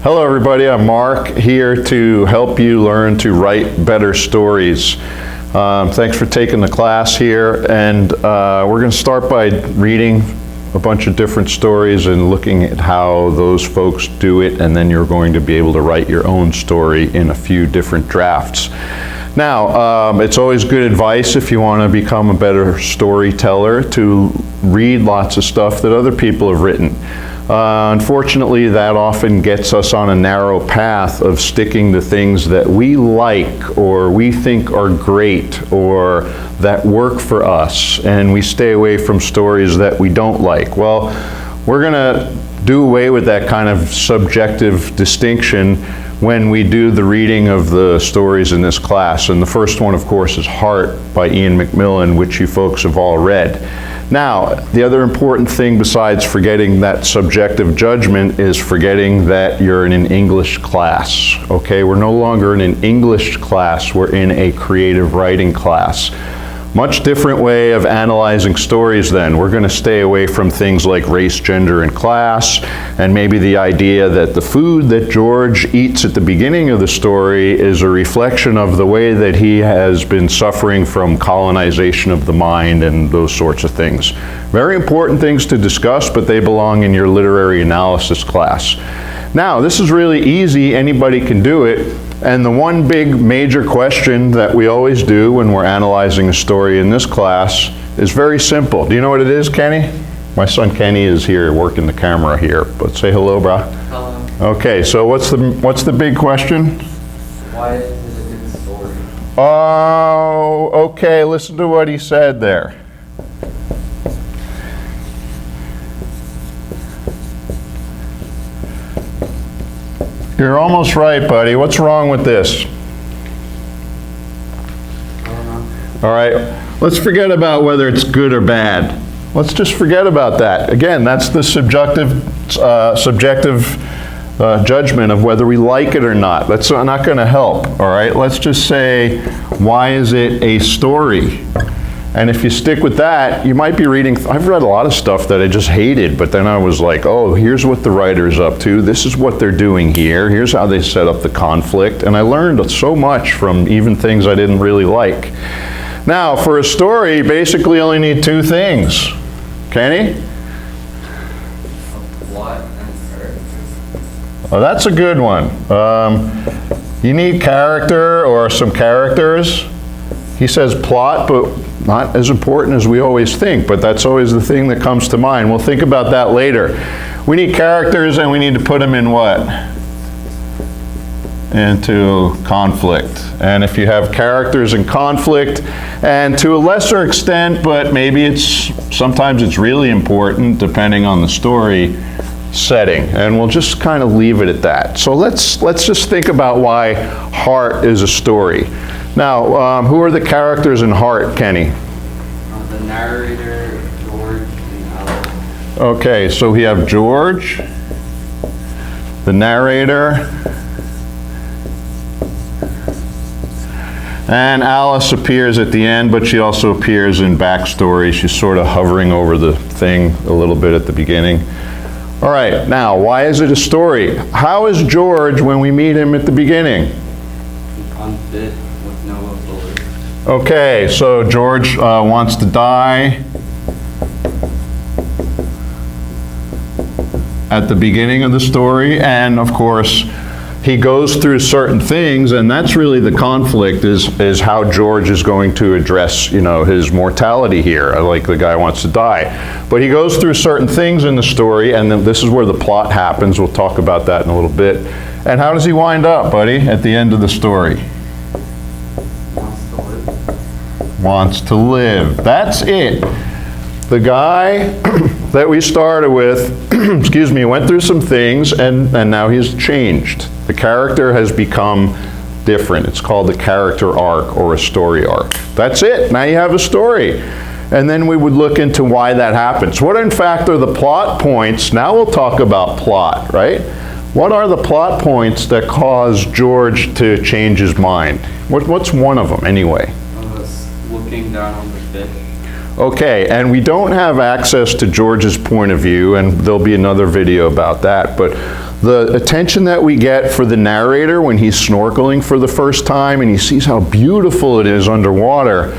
Hello everybody, I'm Mark, here to help you learn to write better stories. Thanks for taking the class here, and we're going to start by reading a bunch of different stories and looking at how those folks do it, and then you're going to be able to write your own story in a few different drafts. Now, it's always good advice if you want to become a better storyteller to read lots of stuff that other people have written. Unfortunately, that often gets us on a narrow path of sticking to things that we like or we think are great or that work for us, and we stay away from stories that we don't like. Well, we're going to do away with that kind of subjective distinction when we do the reading of the stories in this class. And the first one, of course, is Heart by Ian McMillan, which you folks have all read. Now, the other important thing besides forgetting that subjective judgment is forgetting that you're in an English class, okay? We're no longer in an English class, we're in a creative writing class. Much different way of analyzing stories then. We're going to stay away from things like race, gender, and class, and maybe the idea that the food that George eats at the beginning of the story is a reflection of the way that he has been suffering from colonization of the mind and those sorts of things. Very important things to discuss, but they belong in your literary analysis class. Now, this is really easy. Anybody can do it. And the one big major question that we always do when we're analyzing a story in this class is very simple. Do you know what it is, Kenny? My son Kenny is here working the camera here, but say hello, brah. Hello. Okay, so what's the big question? Why is it a good story? Oh, okay, listen to what he said there. You're almost right, buddy. What's wrong with this? All right, let's forget about whether it's good or bad. Let's just forget about that. Again, that's the subjective judgment of whether we like it or not. That's not going to help, all right? Let's just say, why is it a story? And if you stick with that, you might be reading, I've read a lot of stuff that I just hated, but then I was like, oh, here's what the writer's up to, this is what they're doing here, here's how they set up the conflict, and I learned so much from even things I didn't really like. Now, for a story, you basically only need two things. Kenny? A plot and characters. Oh, that's a good one. You need character or some characters. He says plot, but not as important as we always think, but that's always the thing that comes to mind. We'll think about that later. We need characters, and we need to put them in what? Into conflict. And if you have characters in conflict, and to a lesser extent, but maybe sometimes it's really important depending on the story setting, and we'll just kind of leave it at that. So let's just think about why Heart is a story. Now, who are the characters in Heart, Kenny? The narrator, George, and Alice. Okay, so we have George, the narrator, and Alice appears at the end, but she also appears in backstory. She's sort of hovering over the thing a little bit at the beginning. All right, now, why is it a story? How is George when we meet him at the beginning? Unfit with no ability. Okay, so George wants to die at the beginning of the story, and of course he goes through certain things, and that's really the conflict, is how George is going to address, his mortality here. Like, the guy wants to die, but he goes through certain things in the story, and then this is where the plot happens. We'll talk about that in a little bit. And how does he wind up, buddy, at the end of the story? Wants to live. That's it. The guy that we started with, excuse me, went through some things, and now he's changed. The character has become different. It's called a character arc or a story arc. That's it. Now you have a story. And then we would look into why that happens. What, in fact, are the plot points? Now we'll talk about plot, right? What are the plot points that cause George to change his mind? What's one of them, anyway? Looking down on the fish. Okay, and we don't have access to George's point of view, and there'll be another video about that, but the attention that we get for the narrator when he's snorkeling for the first time and he sees how beautiful it is underwater,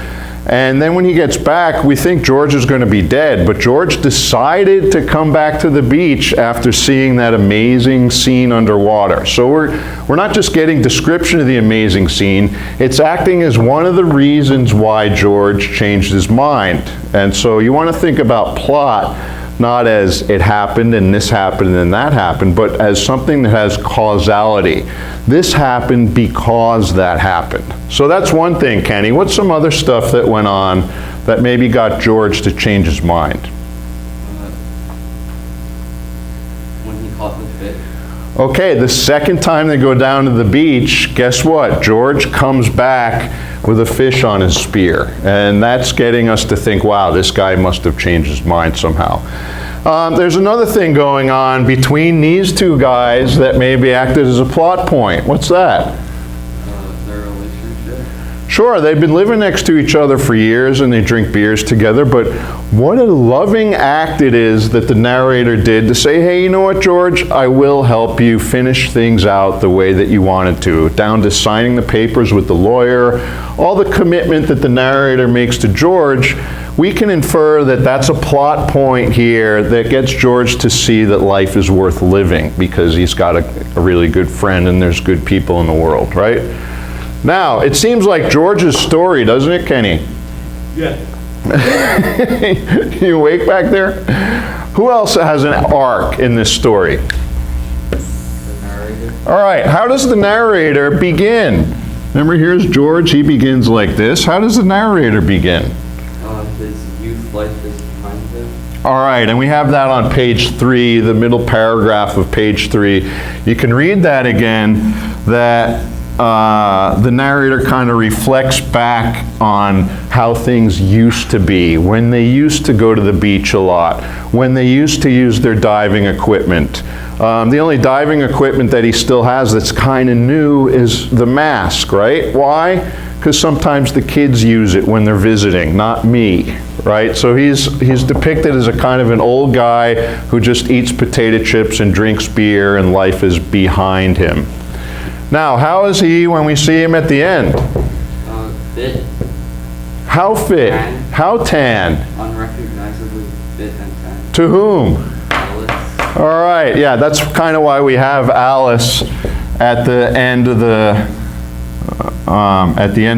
and then when he gets back, we think George is going to be dead, but George decided to come back to the beach after seeing that amazing scene underwater. So we're not just getting description of the amazing scene, it's acting as one of the reasons why George changed his mind. And so you want to think about plot not as it happened and this happened and that happened, but as something that has causality. This happened because that happened. So that's one thing, Kenny. What's some other stuff that went on that maybe got George to change his mind? When he caught the fish. Okay, the second time they go down to the beach, guess what? George comes back with a fish on his spear. And that's getting us to think, wow, this guy must have changed his mind somehow. There's another thing going on between these two guys that maybe acted as a plot point. What's that? Their relationship. Sure, they've been living next to each other for years and they drink beers together, but what a loving act it is that the narrator did to say, hey, you know what, George, I will help you finish things out the way that you wanted to, down to signing the papers with the lawyer, all the commitment that the narrator makes to George. We can infer that that's a plot point here that gets George to see that life is worth living because he's got a really good friend and there's good people in the world, right? Now, it seems like George's story, doesn't it, Kenny? Yeah. You awake back there? Who else has an arc in this story? The narrator. All right, how does the narrator begin? Remember, here's George, he begins like this. How does the narrator begin? His youth life is behind him. All right, and we have that on page 3, the middle paragraph of page 3. You can read that again, that the narrator kind of reflects back on how things used to be, when they used to go to the beach a lot, when they used to use their diving equipment. The only diving equipment that he still has that's kind of new is the mask, right? Why? Because sometimes the kids use it when they're visiting, not me, right? So he's depicted as a kind of an old guy who just eats potato chips and drinks beer and life is behind him. Now, how is he when we see him at the end? Fit. How fit? Tan. How tan? Unrecognizably fit and tan. To whom? Alice. All right, yeah, that's kind of why we have Alice at the end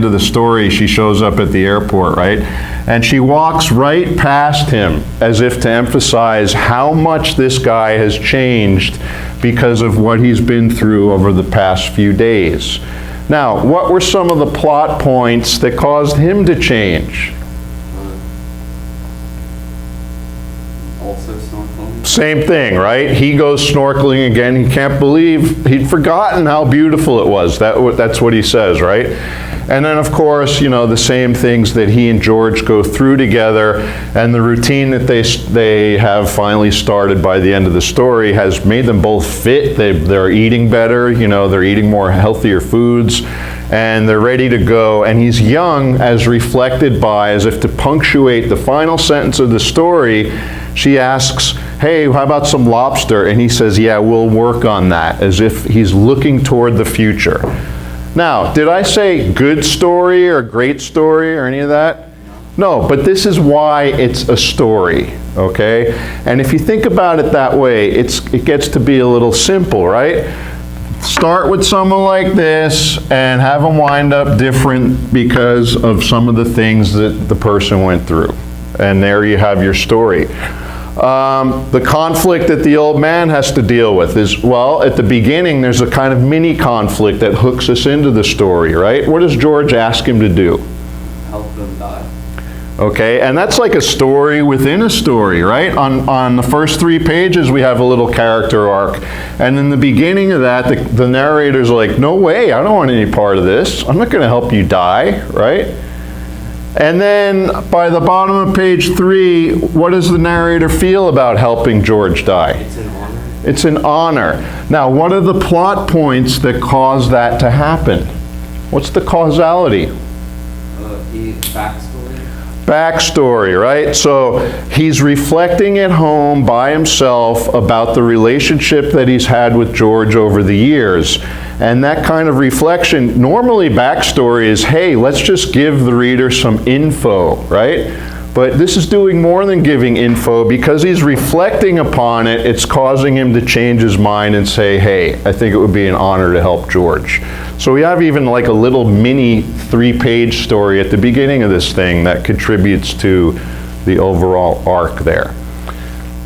of the story. She shows up at the airport, right? And she walks right past him as if to emphasize how much this guy has changed because of what he's been through over the past few days. Now, what were some of the plot points that caused him to change? Also snorkeling. Same thing, right? He goes snorkeling again. He can't believe he'd forgotten how beautiful it was. That's what he says, right? And then, of course, you know, the same things that he and George go through together, and the routine that they have finally started by the end of the story has made them both fit. They're eating better, you know, they're eating more healthier foods, and they're ready to go. And he's young, as reflected by, as if to punctuate the final sentence of the story, she asks, hey, how about some lobster? And he says, yeah, we'll work on that, as if he's looking toward the future. Now, did I say good story or great story or any of that? No, but this is why it's a story, okay? And if you think about it that way, it gets to be a little simple, right? Start with someone like this and have them wind up different because of some of the things that the person went through. And there you have your story. The conflict that the old man has to deal with is, well, at the beginning there's a kind of mini conflict that hooks us into the story, right? What does George ask him to do? Help them die. Okay, and that's like a story within a story, right? On the first 3 pages we have a little character arc, and in the beginning of that the narrator's like, no way, I don't want any part of this. I'm not going to help you die, right? And then by the bottom of page 3, what does the narrator feel about helping George die? It's an honor. It's an honor. Now, what are the plot points that cause that to happen? What's the causality? Backstory. Backstory, right? So he's reflecting at home by himself about the relationship that he's had with George over the years. And that kind of reflection, normally backstory is, hey, let's just give the reader some info, right? But this is doing more than giving info because he's reflecting upon it. It's causing him to change his mind and say, hey, I think it would be an honor to help George. So we have even like a little mini 3-page story at the beginning of this thing that contributes to the overall arc there.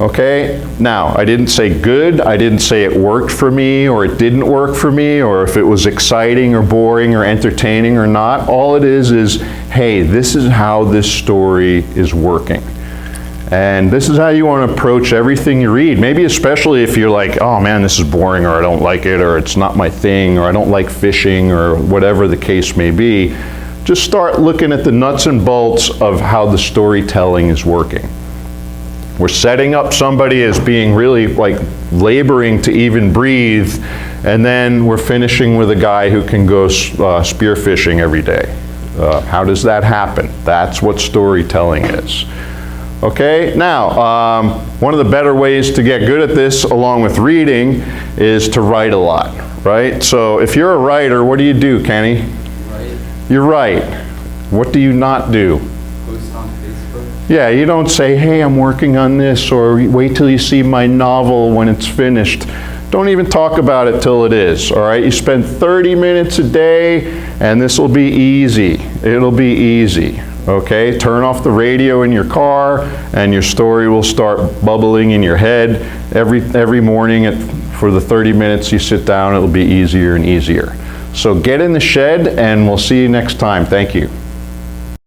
Okay, now I didn't say good, I didn't say it worked for me or it didn't work for me or if it was exciting or boring or entertaining or not. All it is, hey, this is how this story is working. And this is how you want to approach everything you read. Maybe especially if you're like, oh man, this is boring, or I don't like it, or it's not my thing, or I don't like fishing, or whatever the case may be. Just start looking at the nuts and bolts of how the storytelling is working. We're setting up somebody as being really like laboring to even breathe, and then we're finishing with a guy who can go spearfishing every day. How does that happen? That's what storytelling is. Okay, now, one of the better ways to get good at this, along with reading, is to write a lot, right? So if you're a writer, what do you do, Kenny? Right? You write. What do you not do? Post on Facebook. Yeah, you don't say, hey, I'm working on this, or wait till you see my novel when it's finished. Don't even talk about it till it is, all right? You spend 30 minutes a day, and this will be easy. It'll be easy. Okay, turn off the radio in your car and your story will start bubbling in your head. Every morning for the 30 minutes you sit down, it'll be easier and easier. So get in the shed and we'll see you next time. Thank you.